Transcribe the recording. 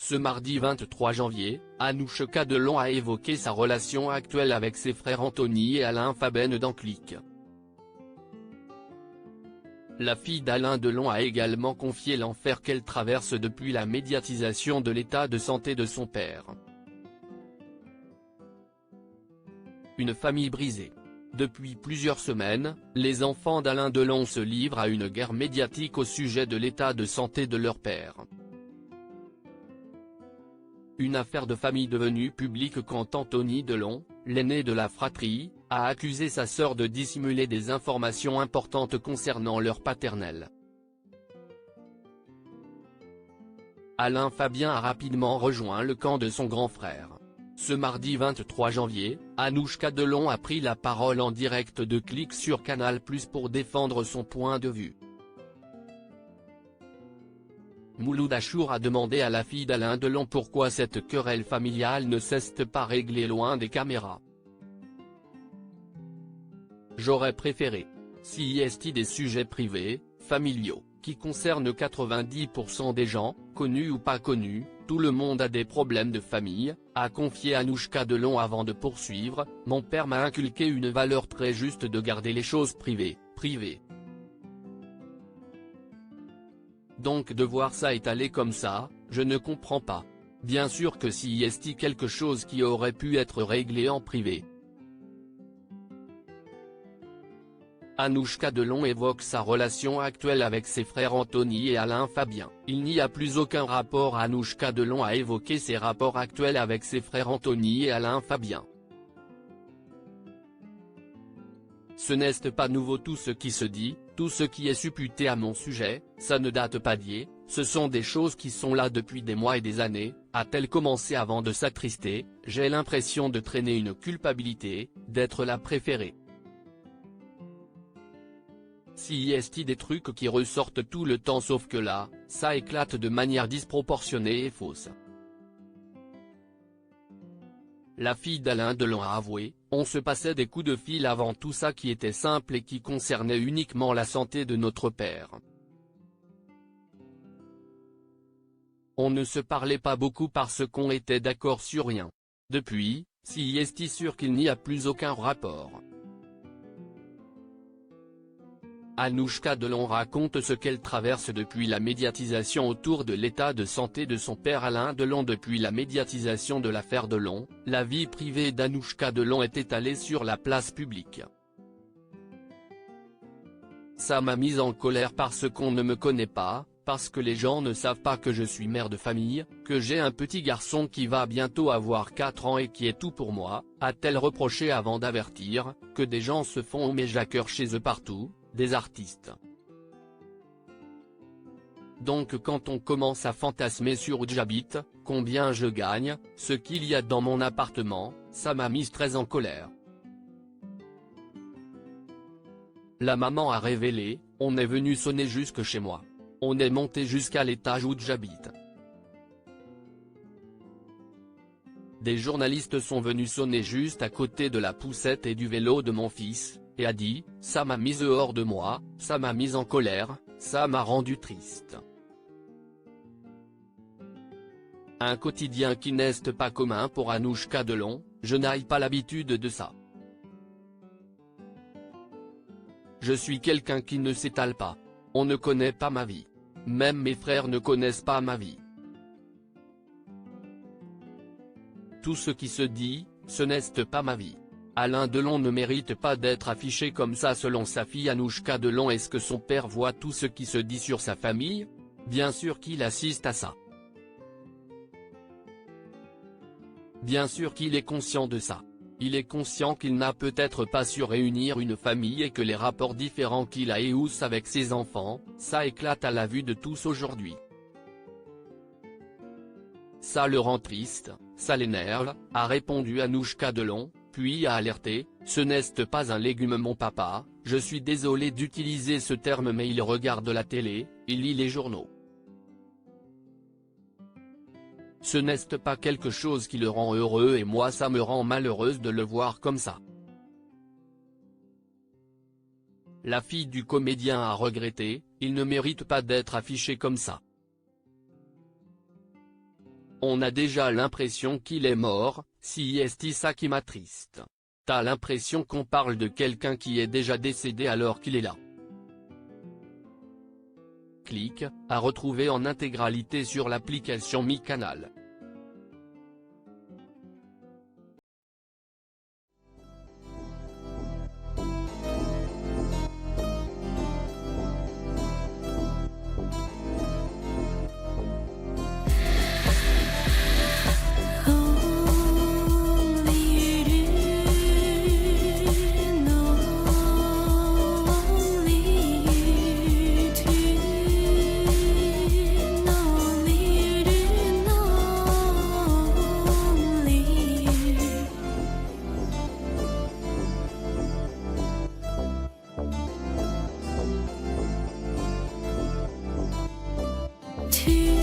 Ce mardi 23 janvier, Anouchka Delon a évoqué sa relation actuelle avec ses frères Anthony et Alain Faben dans Click. La fille d'Alain Delon a également confié l'enfer qu'elle traverse depuis la médiatisation de l'état de santé de son père. Une famille brisée. Depuis plusieurs semaines, les enfants d'Alain Delon se livrent à une guerre médiatique au sujet de l'état de santé de leur père. Une affaire de famille devenue publique quand Anthony Delon, l'aîné de la fratrie, a accusé sa sœur de dissimuler des informations importantes concernant leur paternel. Alain Faben a rapidement rejoint le camp de son grand frère. Ce mardi 23 janvier, Anouchka Delon a pris la parole en direct de Click sur Canal+ pour défendre son point de vue. Mouloud Achour a demandé à la fille d'Alain Delon pourquoi cette querelle familiale ne s'est pas réglée loin des caméras. J'aurais préféré. Si y est des sujets privés, familiaux, qui concernent 90% des gens, connus ou pas connus, tout le monde a des problèmes de famille, a confié Anouchka Delon avant de poursuivre, mon père m'a inculqué une valeur très juste de garder les choses privées. Donc de voir ça étalé comme ça, je ne comprends pas. Bien sûr que s'il y est quelque chose qui aurait pu être réglé en privé. Anouchka Delon évoque sa relation actuelle avec ses frères Anthony et Alain Faben. Il n'y a plus aucun rapport. Anouchka Delon a évoqué ses rapports actuels avec ses frères Anthony et Alain Faben. Ce n'est pas nouveau tout ce qui se dit, tout ce qui est supputé à mon sujet, ça ne date pas d'hier, ce sont des choses qui sont là depuis des mois et des années, a-t-elle commencé avant de s'attrister, j'ai l'impression de traîner une culpabilité, d'être la préférée. S'il y est des trucs qui ressortent tout le temps sauf que là, ça éclate de manière disproportionnée et fausse. La fille d'Alain Delon a avoué, on se passait des coups de fil avant tout ça qui était simple et qui concernait uniquement la santé de notre père. On ne se parlait pas beaucoup parce qu'on était d'accord sur rien. Depuis, s'il est sûr qu'il n'y a plus aucun rapport. Anouchka Delon raconte ce qu'elle traverse depuis la médiatisation autour de l'état de santé de son père Alain Delon. Depuis la médiatisation de l'affaire Delon, la vie privée d'Anouchka Delon est étalée sur la place publique. Ça m'a mise en colère parce qu'on ne me connaît pas, parce que les gens ne savent pas que je suis mère de famille, que j'ai un petit garçon qui va bientôt avoir 4 ans et qui est tout pour moi, a-t-elle reproché avant d'avertir, que des gens se font méjaqueur chez eux partout, des artistes. Donc quand on commence à fantasmer sur où j'habite, combien je gagne, ce qu'il y a dans mon appartement, ça m'a mise très en colère. La maman a révélé, on est venu sonner jusque chez moi. On est monté jusqu'à l'étage où j'habite. Des journalistes sont venus sonner juste à côté de la poussette et du vélo de mon fils, et a dit, ça m'a mise hors de moi, ça m'a mise en colère, ça m'a rendu triste. Un quotidien qui n'est pas commun pour Anouchka Delon, je n'ai pas l'habitude de ça. Je suis quelqu'un qui ne s'étale pas. On ne connaît pas ma vie. Même mes frères ne connaissent pas ma vie. Tout ce qui se dit, ce n'est pas ma vie. Alain Delon ne mérite pas d'être affiché comme ça selon sa fille Anouchka Delon. Est-ce que son père voit tout ce qui se dit sur sa famille? Bien sûr qu'il assiste à ça. Bien sûr qu'il est conscient de ça. Il est conscient qu'il n'a peut-être pas su réunir une famille et que les rapports différents qu'il a et housse avec ses enfants, ça éclate à la vue de tous aujourd'hui. Ça le rend triste, ça l'énerve, a répondu Anouchka Delon, puis a alerté, ce n'est pas un légume mon papa, je suis désolé d'utiliser ce terme mais il regarde la télé, il lit les journaux. Ce n'est pas quelque chose qui le rend heureux et moi ça me rend malheureuse de le voir comme ça. La fille du comédien a regretté, il ne mérite pas d'être affiché comme ça. On a déjà l'impression qu'il est mort, si est ça qui m'attriste. T'as l'impression qu'on parle de quelqu'un qui est déjà décédé alors qu'il est là. Clique, à retrouver en intégralité sur l'application Mi Canal. To